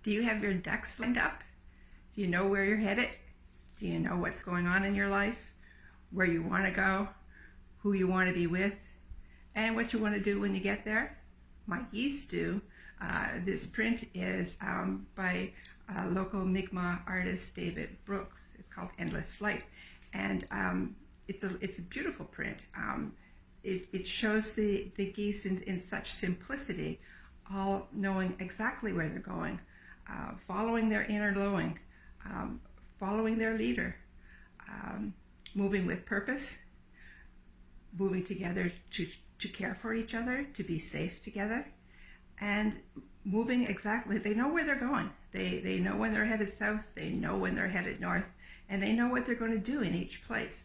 Do you have your ducks lined up? Do you know where you're headed? Do you know what's going on in your life? Where you want to go? Who you want to be with? And what you want to do when you get there? My geese do. This print is by local Mi'kmaq artist David Brooks. It's called Endless Flight. And it's a beautiful print. It shows the geese in such simplicity, all knowing exactly where they're going, following their inner knowing, following their leader, moving with purpose, moving together to care for each other, to be safe together, and moving exactly. They know where they're going. They know when they're headed south, they know when they're headed north, and they know what they're going to do in each place.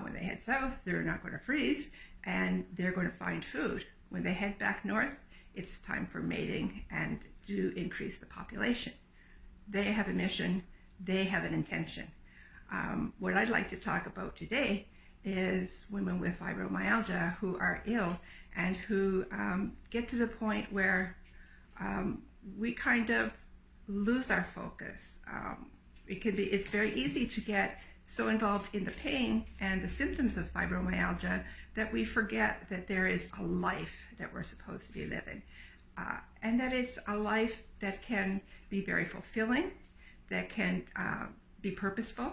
When they head south, they're not going to freeze, and they're going to find food. When they head back north, it's time for mating and to increase the population. They have a mission, they have an intention. What I'd like to talk about today is women with fibromyalgia who are ill and who get to the point where we kind of lose our focus. It's very easy to get so involved in the pain and the symptoms of fibromyalgia that we forget that there is a life that we're supposed to be living. And that it's a life that can be very fulfilling, that can be purposeful.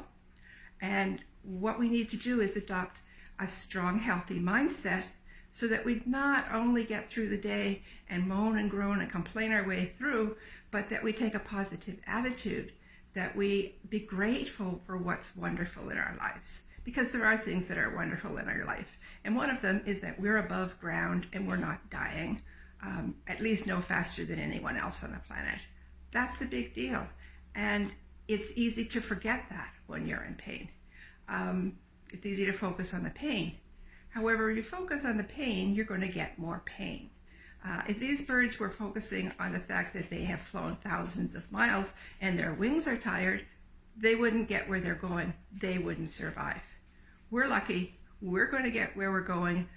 And what we need to do is adopt a strong, healthy mindset so that we not only get through the day and moan and groan and complain our way through, but that we take a positive attitude, that we be grateful for what's wonderful in our lives. Because there are things that are wonderful in our life. And one of them is that we're above ground and we're not dying, at least no faster than anyone else on the planet. That's a big deal. And it's easy to forget that when you're in pain. It's easy to focus on the pain. However, you focus on the pain, you're going to get more pain. If these birds were focusing on the fact that they have flown thousands of miles and their wings are tired, they wouldn't get where they're going. They wouldn't survive. We're lucky. We're going to get where we're going,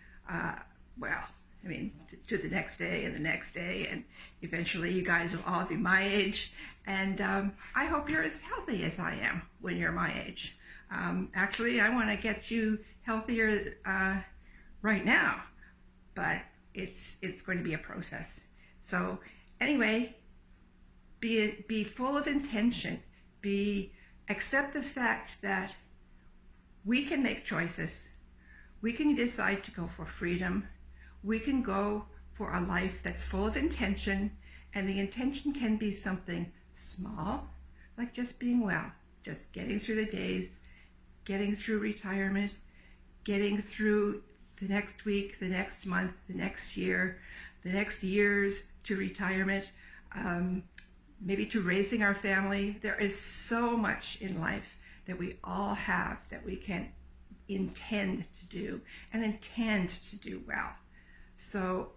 to the next day and the next day, and eventually you guys will all be my age. And I hope you're as healthy as I am when you're my age. Actually, I want to get you healthier right now, but it's going to be a process. So anyway, be full of intention. Accept the fact that we can make choices. We can decide to go for freedom. We can go for a life that's full of intention, and the intention can be something small, like just being well, just getting through the days, getting through retirement, getting through the next week, the next month, the next year, the next years to retirement, maybe to raising our family. There is so much in life that we all have that we can intend to do and intend to do well. So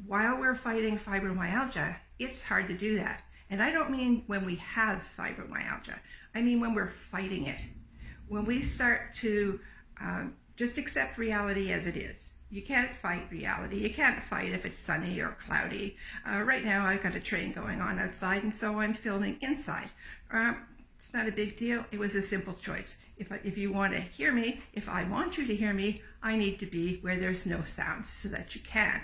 while we're fighting fibromyalgia, it's hard to do that. And I don't mean when we have fibromyalgia. I mean when we're fighting it. When we start to just accept reality as it is. You can't fight reality. You can't fight if it's sunny or cloudy. Right now I've got a train going on outside, and so I'm filming inside. It's not a big deal. It was a simple choice. If you want to hear me, if I want you to hear me, I need to be where there's no sounds so that you can.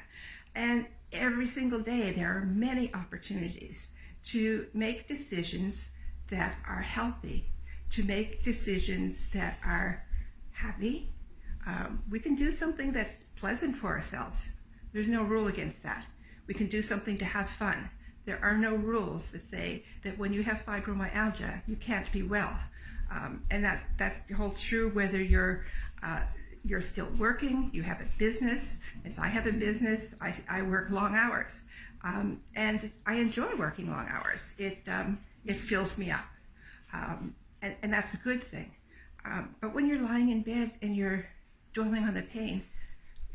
And every single day there are many opportunities to make decisions that are healthy, to make decisions that are happy. We can do something that's pleasant for ourselves. There's no rule against that. We can do something to have fun. There are no rules that say that when you have fibromyalgia, you can't be well. And that holds true whether you're still working, you have a business. As I have a business, I work long hours. And I enjoy working long hours. It fills me up. And that's a good thing. But when you're lying in bed and you're dwelling on the pain,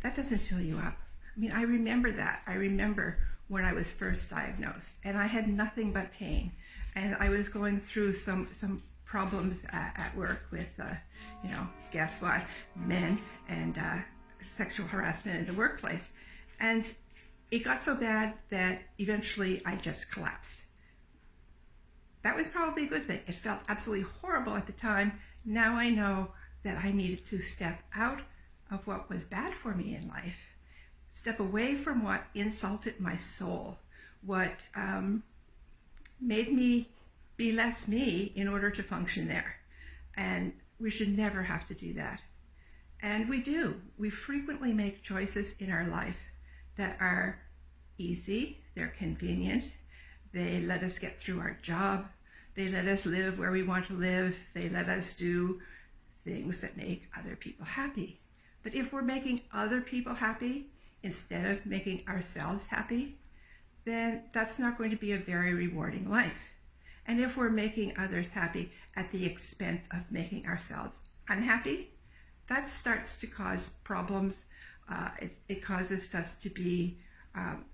that doesn't fill you up. I mean, I remember that. I remember when I was first diagnosed, and I had nothing but pain. And I was going through some problems at work with, guess what, men and sexual harassment in the workplace. And it got so bad that eventually I just collapsed. that was probably a good thing. It felt absolutely horrible at the time. Now I know that I needed to step out of what was bad for me in life, step away from what insulted my soul, what made me be less me in order to function there. And we should never have to do that. And we do. We frequently make choices in our life that are easy, they're convenient, they let us get through our job, they let us live where we want to live, they let us do things that make other people happy. But if we're making other people happy instead of making ourselves happy, then that's not going to be a very rewarding life. And if we're making others happy at the expense of making ourselves unhappy, that starts to cause problems. It causes us to be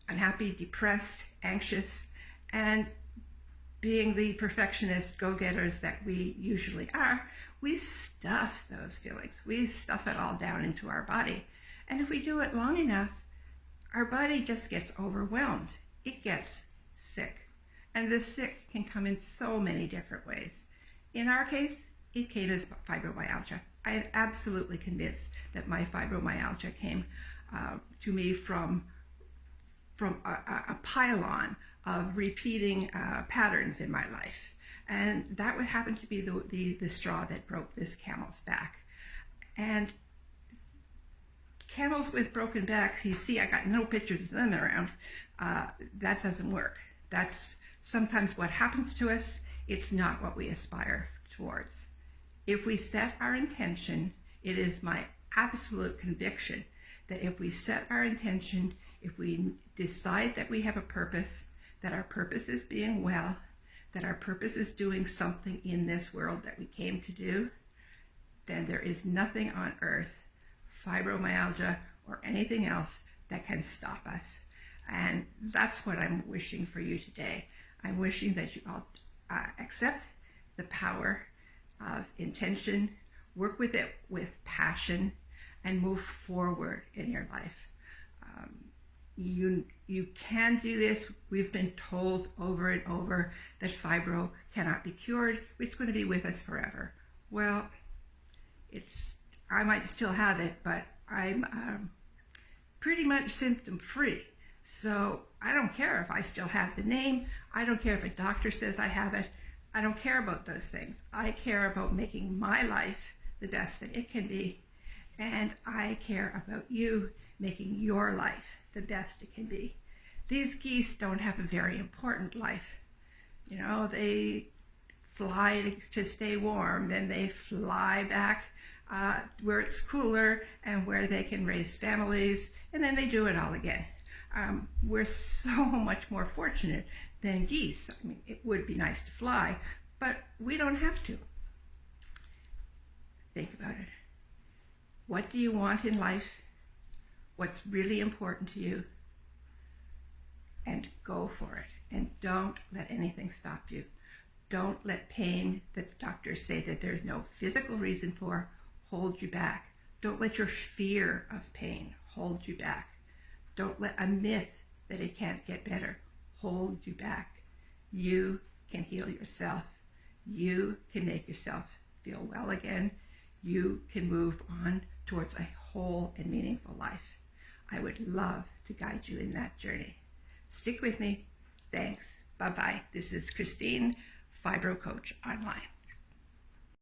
unhappy, depressed, anxious, and being the perfectionist go-getters that we usually are, we stuff those feelings. We stuff it all down into our body. And if we do it long enough, our body just gets overwhelmed. It gets sick. And the sick can come in so many different ways. In our case, it came as fibromyalgia. I am absolutely convinced that my fibromyalgia came to me from a pile-on of repeating patterns in my life. And that would happen to be the straw that broke this camel's back. And camels with broken backs, you see, I got no pictures of them around. That doesn't work. That's sometimes what happens to us. It's not what we aspire towards. If we set our intention, it is my absolute conviction that if we set our intention, if we decide that we have a purpose, that our purpose is being well, that our purpose is doing something in this world that we came to do, then there is nothing on earth, fibromyalgia or anything else, that can stop us. And that's what I'm wishing for you today. I'm wishing that you all accept the power of intention, work with it with passion, and move forward in your life. You can do this. We've been told over and over that fibro cannot be cured. It's going to be with us forever. Well, I might still have it, but I'm pretty much symptom-free. So I don't care if I still have the name. I don't care if a doctor says I have it. I don't care about those things. I care about making my life the best that it can be. And I care about you making your life the best it can be. These geese don't have a very important life. You know, they fly to stay warm, then they fly back where it's cooler and where they can raise families, and then they do it all again. We're so much more fortunate than geese. I mean, it would be nice to fly, but we don't have to. Think about it. What do you want in life? What's really important to you? And go for it. And don't let anything stop you. Don't let pain that doctors say that there's no physical reason for hold you back. Don't let your fear of pain hold you back. Don't let a myth that it can't get better hold you back. You can heal yourself. You can make yourself feel well again. You can move on towards a whole and meaningful life. I would love to guide you in that journey. Stick with me. Thanks. Bye-bye. This is Christine, Fibro Coach Online.